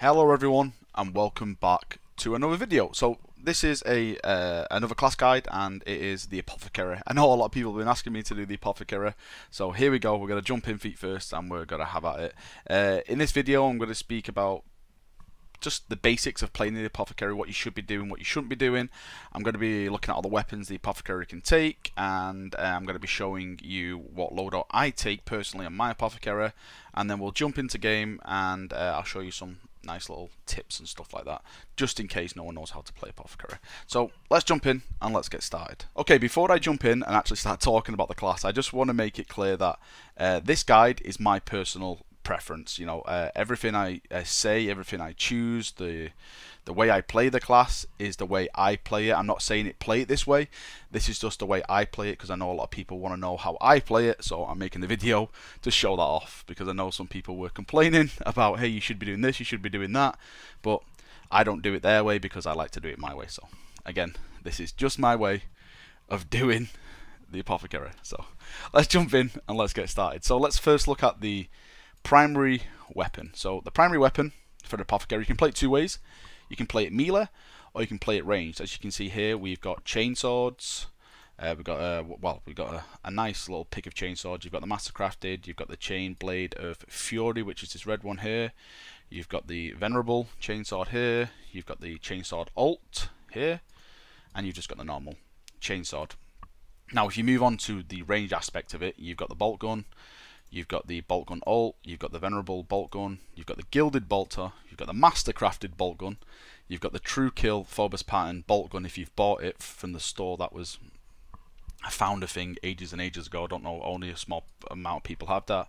Hello everyone and welcome back to another video. So this is another class guide and it is the Apothecary. I know a lot of people have been asking me to do the Apothecary, so here we go. We're going to jump in feet first and we're going to have at it. In this video I'm going to speak about just the basics of playing the Apothecary, what you should be doing, what you shouldn't be doing. I'm going to be looking at all the weapons the Apothecary can take, and I'm going to be showing you what loadout I take personally on my Apothecary, and then we'll jump into game and I'll show you some nice little tips and stuff like that, just in case no one knows how to play Apothecary. So let's jump in and let's get started. Okay, before I jump in and actually start talking about the class, I just want to make it clear that this guide is my personal preference. You know, everything I say, everything I choose, the way I play the class is the way I play it. I'm not saying play it this way. This is just the way I play it, because I know a lot of people want to know how I play it, so I'm making the video to show that off, because I know some people were complaining about, hey, you should be doing this, you should be doing that, but I don't do it their way because I like to do it my way. So again, this is just my way of doing the Apothecary. So let's jump in and let's get started. So let's first look at the primary weapon. So the primary weapon for the Apothecary, you can play it two ways. You can play it melee or you can play it ranged. As you can see here, we've got chainswords. We've got a nice little pick of chainswords. You've got the mastercrafted, you've got the chain blade of Fury, which is this red one here. You've got the venerable chainsword here. You've got the chainsword alt here, and you've just got the normal chainsword. Now, if you move on to the range aspect of it, you've got the bolt gun. You've got the bolt gun alt, you've got the venerable bolt gun, you've got the gilded bolter, you've got the mastercrafted bolt gun, you've got the true kill Phobos pattern bolt gun if you've bought it from the store. That was, I found a thing ages and ages ago, I don't know, only a small amount of people have that.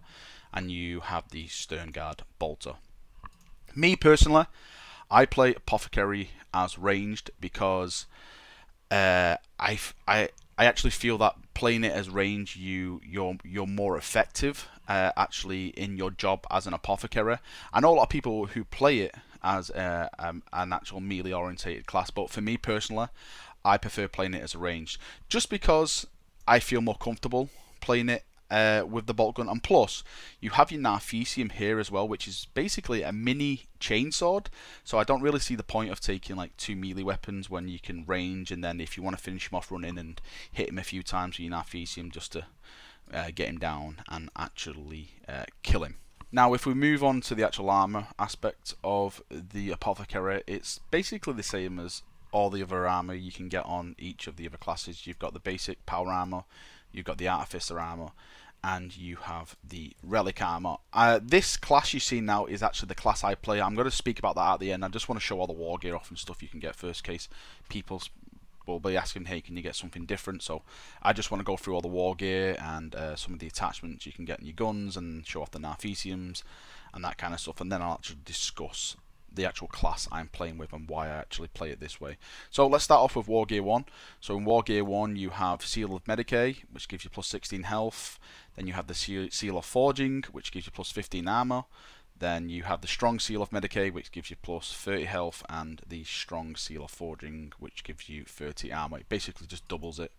And you have the stern guard bolter. Me personally, I play Apothecary as ranged because I actually feel that playing it as range, you're more effective actually in your job as an Apothecary. I know a lot of people who play it as an actual melee orientated class, but for me personally, I prefer playing it as a range, just because I feel more comfortable playing it with the bolt gun. And plus, you have your Narfesium here as well, which is basically a mini chainsword. So I don't really see the point of taking like two melee weapons when you can range, and then if you want to finish him off, run in and hit him a few times with your Narfesium just to get him down and actually kill him. Now, if we move on to the actual armor aspect of the Apothecary, it's basically the same as all the other armor you can get on each of the other classes. You've got the basic power armor, you've got the artificer armor, and you have the relic armor. This class you see now is actually the class I play. I'm going to speak about that at the end. I just want to show all the war gear off and stuff you can get first, case people will be asking, hey, can you get something different? So I just want to go through all the war gear and some of the attachments you can get in your guns, and show off the Narfesiums and that kind of stuff, and then I'll actually discuss the actual class I'm playing with and why I actually play it this way. So let's start off with War Gear 1. So in War Gear 1 you have Seal of Medicae, which gives you plus 16 health. Then you have the Seal of Forging, which gives you plus 15 armor. Then you have the Strong Seal of Medicae, which gives you plus 30 health, and the Strong Seal of Forging, which gives you 30 armor. It basically just doubles it,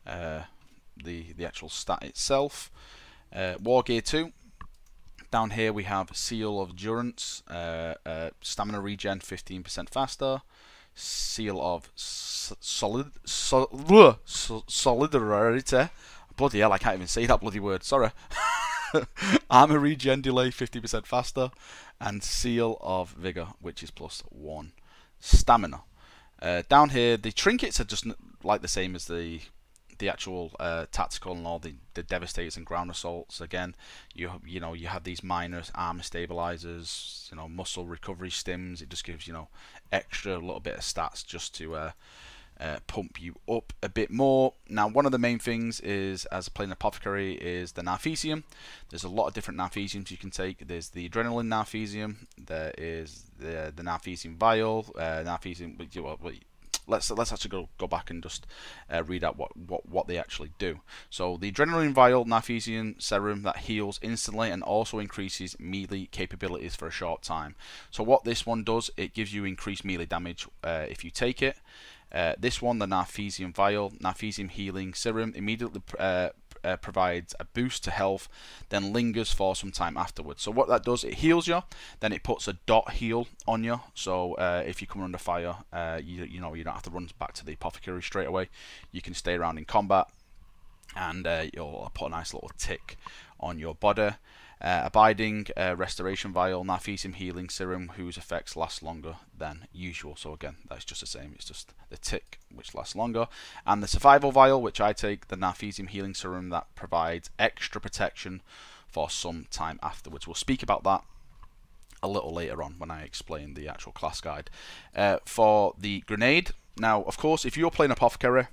the actual stat itself. War Gear 2. Down here we have Seal of Durance, stamina regen 15% faster, Seal of Solidarity, bloody hell, I can't even say that bloody word, sorry, armor regen delay 50% faster, and Seal of Vigor, which is plus 1 stamina. Down here the trinkets are just like the same as the actual tactical and all the devastators and ground assaults. Again, you have these minor armor stabilizers, muscle recovery stims. It just gives extra little bit of stats just to pump you up a bit more. Now, one of the main things is, as playing Apothecary, is the Narfesium. There's a lot of different Narfesiums you can take. There's the Adrenaline Narfesium. There is the Narfesium Vial. Let's actually go back and just read out what they actually do. So the Adrenaline Vial Narfesium Serum that heals instantly and also increases melee capabilities for a short time. So what this one does, it gives you increased melee damage if you take it. This one, the Narfesium Vial, Narfesium Healing Serum, immediately provides a boost to health, then lingers for some time afterwards. So what that does, it heals you, then it puts a dot heal on you. So if you come under fire, you know, you don't have to run back to the Apothecary straight away. You can stay around in combat, and you'll put a nice little tick on your body. Abiding Restoration Vial, Narfesium Healing Serum, whose effects last longer than usual. So again, that's just the same, it's just the tick which lasts longer. And the Survival Vial, which I take, the Narfesium Healing Serum, that provides extra protection for some time afterwards. We'll speak about that a little later on when I explain the actual class guide. For the grenade, now of course if you're playing Apothecary,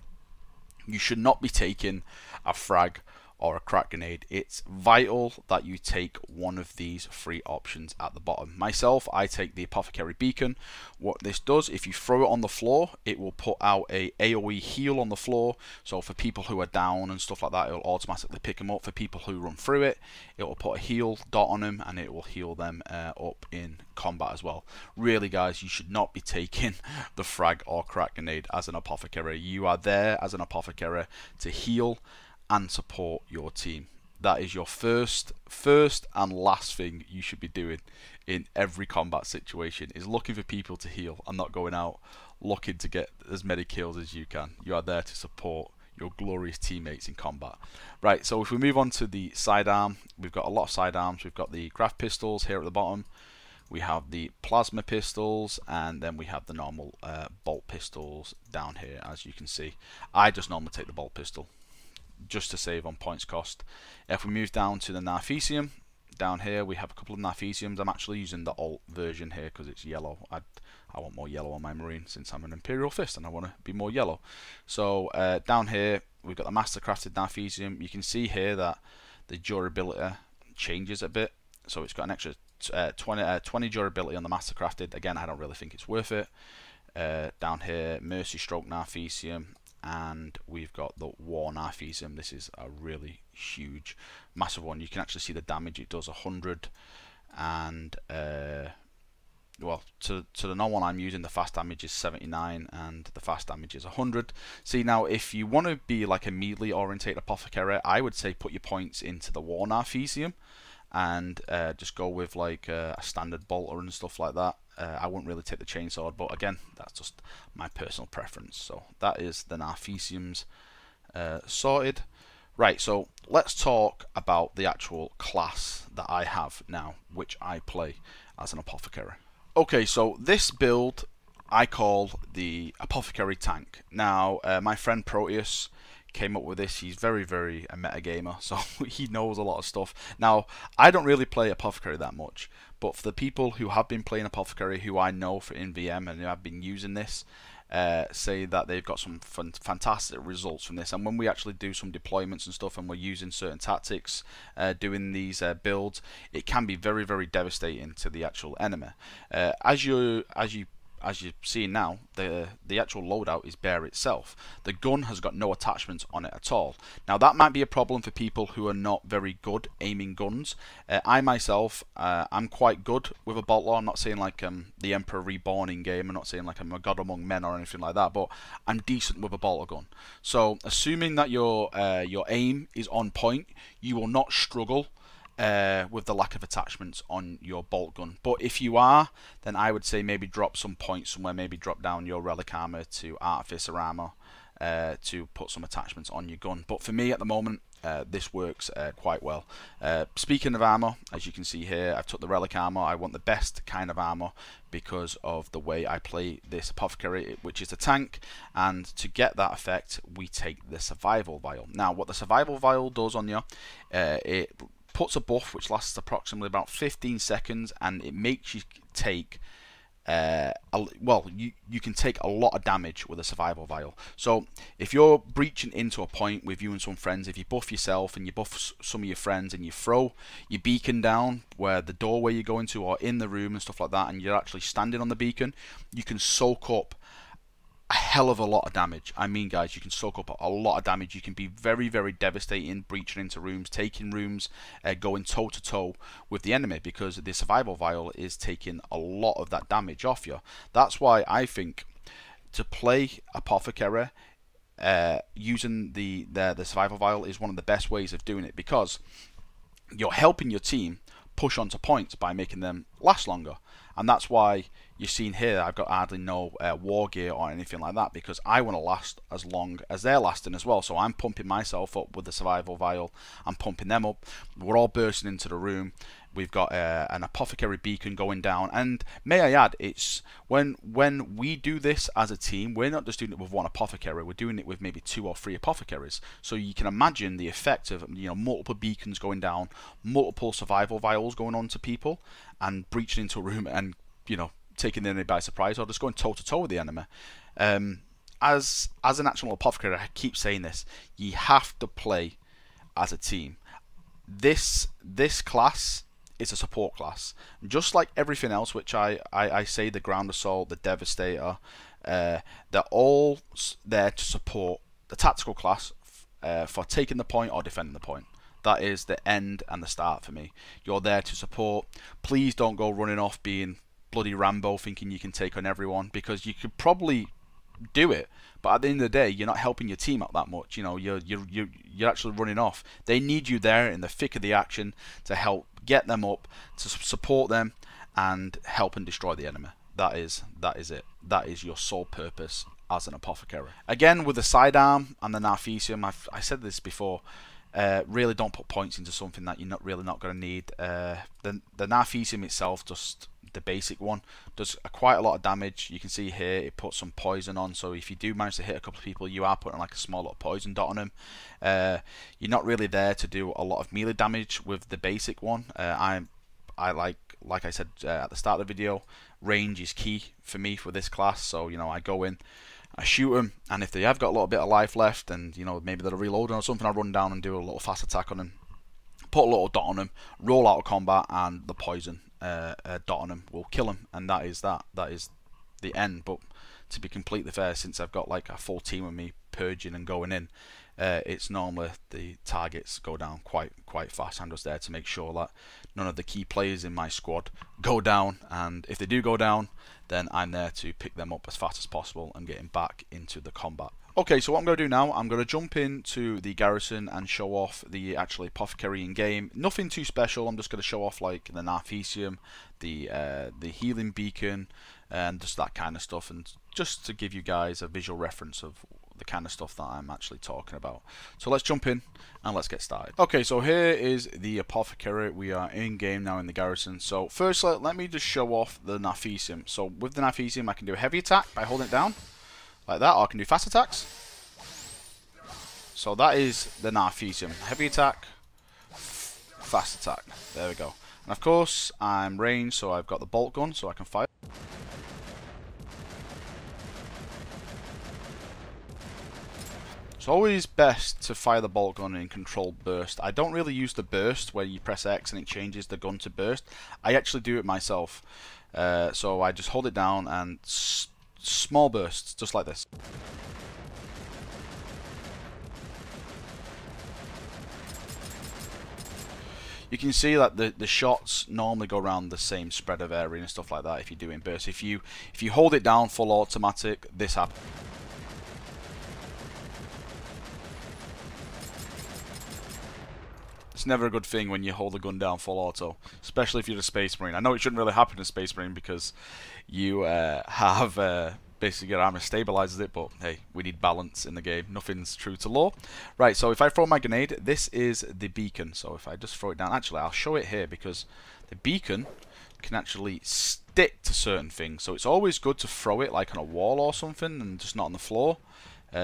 you should not be taking a frag or a crack grenade. It's vital that you take one of these three options at the bottom. Myself, I take the Apothecary Beacon. What this does, if you throw it on the floor, it will put out a AoE heal on the floor. So for people who are down and stuff like that, it will automatically pick them up. For people who run through it, it will put a heal dot on them, and it will heal them up in combat as well. Really guys, you should not be taking the frag or crack grenade as an Apothecary. You are there as an Apothecary to heal and support your team. That is your first and last thing you should be doing in every combat situation, is looking for people to heal and not going out looking to get as many kills as you can. You are there to support your glorious teammates in combat. Right, so if we move on to the sidearm, we've got a lot of sidearms. We've got the Graph pistols here at the bottom, we have the plasma pistols, and then we have the normal bolt pistols down here. As you can see, I just normally take the bolt pistol just to save on points cost. If we move down to the Narfesium, down here we have a couple of Narfesiums. I'm actually using the alt version here because it's yellow. I want more yellow on my Marine since I'm an Imperial Fist and I want to be more yellow. So down here we've got the Mastercrafted Narfesium. You can see here that the durability changes a bit. So it's got an extra 20 durability on the Mastercrafted. Again, I don't really think it's worth it. Down here, Mercy Stroke Narfesium, and we've got the War Narfesium. This is a really huge, massive one. You can actually see the damage it does, 100, and well, to the normal one I'm using, the fast damage is 79 and the fast damage is 100. See, now if you want to be like a melee orientated Apothecary, I would say put your points into the War Narfesium and just go with like a standard bolter and stuff like that. I wouldn't really take the chainsword, but again, that's just my personal preference. So that is the Narfesiums sorted. Right, so let's talk about the actual class that I have now, which I play as an Apothecary. Okay, so this build I call the Apothecary Tank. Now, my friend Proteus came up with this. He's very a meta gamer, so he knows a lot of stuff. Now, I don't really play Apothecary that much, but for the people who have been playing Apothecary, who I know for in VM and who have been using this, say that they've got some fantastic results from this. And when we actually do some deployments and stuff and we're using certain tactics doing these builds, it can be very devastating to the actual enemy. As you're seeing now, the actual loadout is bare itself. The gun has got no attachments on it at all. Now that might be a problem for people who are not very good aiming guns. I myself, I'm quite good with a bolt law. I'm not saying like the Emperor Reborn in game. I'm not saying like I'm a god among men or anything like that. But I'm decent with a bolter gun. So assuming that your aim is on point, you will not struggle with the lack of attachments on your bolt gun. But if you are, then I would say maybe drop some points somewhere, maybe drop down your relic armor to artificer armor to put some attachments on your gun. But for me at the moment, this works quite well. Speaking of armor, as you can see here, I've took the relic armor. I want the best kind of armor because of the way I play this Apothecary, which is a tank, and to get that effect we take the survival vial. Now what the survival vial does on you, it puts a buff which lasts approximately about 15 seconds, and it makes you take well, you can take a lot of damage with a survival vial. So if you're breaching into a point with you and some friends, if you buff yourself and you buff some of your friends and you throw your beacon down where the doorway you're going to or in the room and stuff like that, and you're actually standing on the beacon, you can soak up a hell of a lot of damage. I mean guys, you can soak up a lot of damage. You can be very devastating, breaching into rooms, taking rooms, going toe to toe with the enemy, because the survival vial is taking a lot of that damage off you. That's why I think to play Apothecary, using the survival vial is one of the best ways of doing it, because you're helping your team push onto points by making them last longer. And that's why you're seeing here I've got hardly no war gear or anything like that, because I want to last as long as they're lasting as well. So I'm pumping myself up with the survival vial, I'm pumping them up, we're all bursting into the room. We've got an apothecary beacon going down, and may I add, it's when we do this as a team, we're not just doing it with one apothecary, we're doing it with maybe 2 or 3 apothecaries. So you can imagine the effect of, you know, multiple beacons going down, multiple survival vials going on to people, and breaching into a room and, you know, taking the enemy by surprise, or just going toe to toe with the enemy. As an actual apothecary, I keep saying this, you have to play as a team. This class is a support class, just like everything else, which I say, the ground assault, the devastator, they're all there to support the tactical class for taking the point or defending the point. That is the end and the start for me. You're there to support. Please don't go running off being bloody Rambo thinking you can take on everyone, because you could probably do it, but at the end of the day you're not helping your team out that much. You know, you're actually running off. They need you there in the thick of the action to help get them up, to support them and help and destroy the enemy. That is it. That is your sole purpose as an apothecary. Again, with the sidearm and the Narfesium, I said this before, really don't put points into something that you're not going to need. The Narfesium itself, just the basic one, does quite a lot of damage. You can see here it puts some poison on, so if you do manage to hit a couple of people, you are putting like a small little poison dot on them. You're not really there to do a lot of melee damage with the basic one. I like I said at the start of the video, range is key for me for this class. So, you know, I go in, I shoot them, and if they have got a little bit of life left, and, you know, maybe they're reloading or something, I run down and do a little fast attack on them, put a little dot on them, roll out of combat, and the poison dot on them will kill them, and that is the end. But to be completely fair, since I've got like a full team of me purging and going in, it's normally the targets go down quite fast. I'm just there to make sure that none of the key players in my squad go down, and if they do go down, then I'm there to pick them up as fast as possible and get them back into the combat. Okay, so what I'm going to do now, I'm going to jump into the garrison and show off the actual apothecary in game. Nothing too special. I'm just going to show off like the Narfesium, the healing beacon, and just that kind of stuff, and just to give you guys a visual reference of the kind of stuff that I'm actually talking about. So let's jump in and let's get started. Okay, so here is the apothecary. We are in game now in the garrison. So first, let me just show off the Narfesium. So with the Narfesium, I can do a heavy attack by holding it down like that, or I can do fast attacks. So that is the Narfesium. Heavy attack, fast attack. There we go. And of course, I'm ranged, so I've got the bolt gun, so I can fire. It's always best to fire the bolt gun in controlled burst. I don't really use the burst where you press X and it changes the gun to burst. I actually do it myself. So I just hold it down and small bursts, just like this. You can see that the shots normally go around the same spread of area and stuff like that if you're doing bursts. If you hold it down full automatic, this happens. It's never a good thing when you hold the gun down full auto, especially if you're a Space Marine. I know it shouldn't really happen to Space Marine because you have basically your armor stabilizes it, but hey, we need balance in the game. Nothing's true to law. Right, so if I throw my grenade, this is the beacon. So if I just throw it down, actually I'll show it here because the beacon can actually stick to certain things. So it's always good to throw it like on a wall or something and just not on the floor.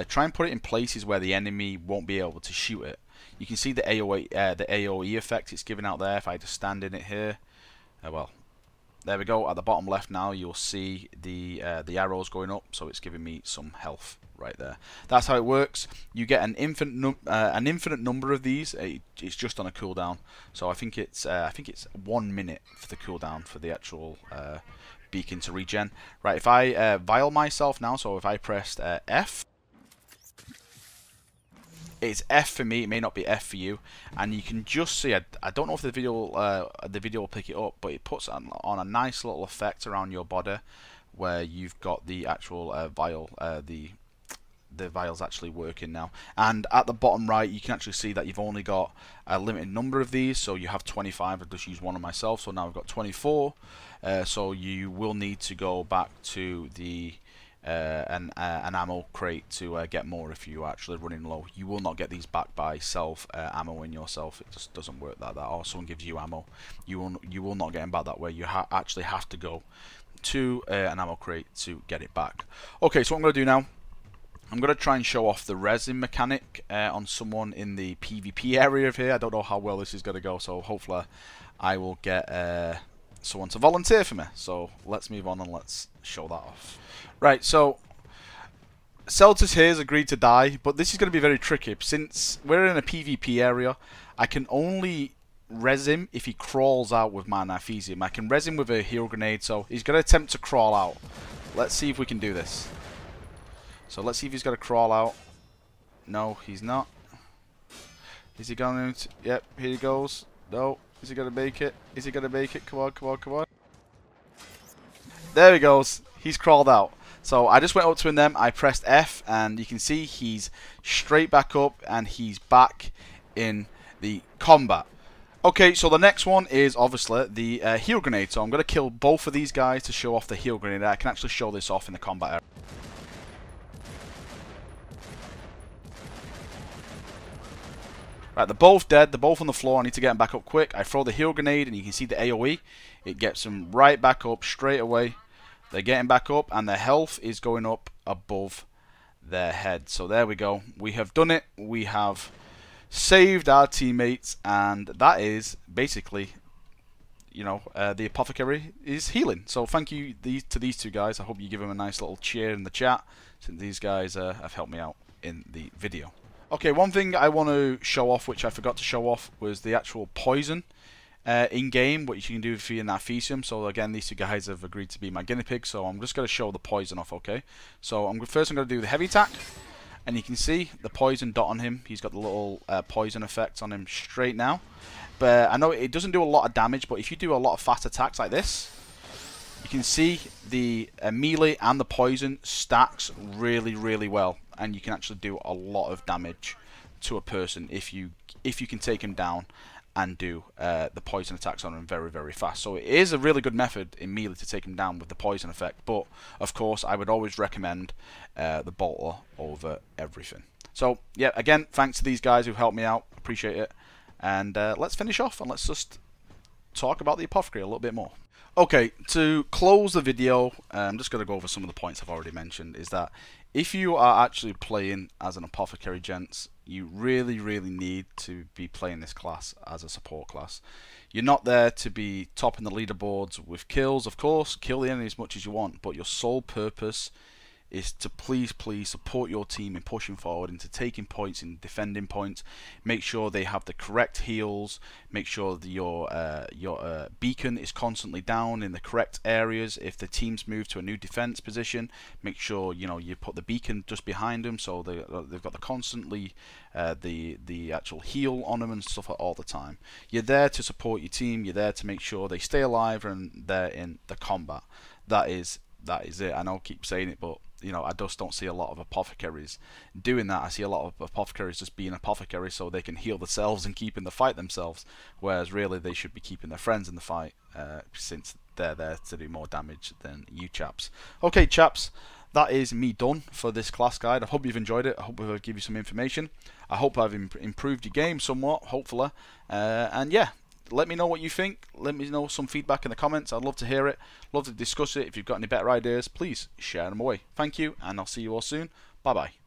Try and put it in places where the enemy won't be able to shoot it. You can see the AOE effect it's giving out there. If I just stand in it here, well, there we go. At the bottom left now, you'll see the arrows going up, so it's giving me some health right there. That's how it works. You get an infinite number of these. It's just on a cooldown. So I think it's 1 minute for the cooldown for the actual beacon to regen. Right, if I vial myself now, so if I pressed F. It's F for me. It may not be F for you, and you can just see. I don't know if the video will pick it up, but it puts on a nice little effect around your body, where you've got the actual vial, the the vial's actually working now. And at the bottom right, you can actually see that you've only got a limited number of these. So you have 25. I just used one of myself, so now I've got 24. So you will need to go back to the an ammo crate to get more if you're actually running low. You will not get these back by ammoing yourself. It just doesn't work that. Or someone gives you ammo, you will not get them back that way. You actually have to go to an ammo crate to get it back. Okay, so what I'm going to do now, I'm going to try and show off the resin mechanic on someone in the PvP area of here. I don't know how well this is going to go, so hopefully I will get someone to volunteer for me. So let's move on and let's show that off. Right, so Celtus here has agreed to die, but this is going to be very tricky. Since we're in a PvP area, I can only res him if he crawls out with my Nifesium. I can res him with a heal grenade, so he's going to attempt to crawl out. Let's see if we can do this. So let's see if he's going to crawl out. No, he's not. Is he going to? Yep, here he goes. No. Is he going to make it? Is he going to make it? Come on, come on, come on. There he goes. He's crawled out. So I just went up to him, I pressed F, and you can see he's straight back up, and he's back in the combat. Okay, so the next one is obviously the heal grenade. So I'm going to kill both of these guys to show off the heal grenade. I can actually show this off in the combat area. Right, they're both dead, they're both on the floor. I need to get them back up quick. I throw the heal grenade, and you can see the AoE. It gets them right back up straight away. They're getting back up, and their health is going up above their head. So there we go. We have done it. We have saved our teammates, and that is basically, you know, the Apothecary is healing. So thank you to these two guys. I hope you give them a nice little cheer in the chat, since these guys have helped me out in the video. Okay, one thing I want to show off, which I forgot to show off, was the actual poison in-game, what you can do for your Nifesium. So again, these two guys have agreed to be my guinea pigs, so I'm just going to show the poison off, okay? So first I'm going to do the heavy attack, and you can see the poison dot on him. He's got the little poison effect on him straight now. But I know it doesn't do a lot of damage, but if you do a lot of fast attacks like this, you can see the melee and the poison stacks really, really well, and you can actually do a lot of damage to a person if you can take him down and do the poison attacks on him very, very fast. So it is a really good method in melee to take him down with the poison effect, but of course I would always recommend the bolter over everything. So yeah, again, thanks to these guys who've helped me out, appreciate it. And let's finish off and let's just talk about the Apothecary a little bit more. Okay, to close the video, I'm just going to go over some of the points I've already mentioned, is that if you are actually playing as an Apothecary, gents, you really, really need to be playing this class as a support class. You're not there to be topping the leaderboards with kills, of course, kill the enemy as much as you want, but your sole purpose is to please support your team in pushing forward, into taking points, in defending points. Make sure they have the correct heals. Make sure that your beacon is constantly down in the correct areas. If the teams move to a new defense position, make sure you put the beacon just behind them, so they've got the constantly the actual heal on them and stuff all the time. You're there to support your team. You're there to make sure they stay alive and they're in the combat. That is it. I know I keep saying it, but I just don't see a lot of Apothecaries doing that. I see a lot of Apothecaries just being Apothecary so they can heal themselves and keep in the fight themselves, whereas really they should be keeping their friends in the fight, since they're there to do more damage than you chaps. Okay, chaps, that is me done for this class guide. I hope you've enjoyed it. I hope I've given you some information. I hope I've improved your game somewhat, hopefully. And yeah, let me know what you think. Let me know some feedback in the comments. I'd love to hear it. Love to discuss it. If you've got any better ideas, please share them away. Thank you, and I'll see you all soon. Bye bye.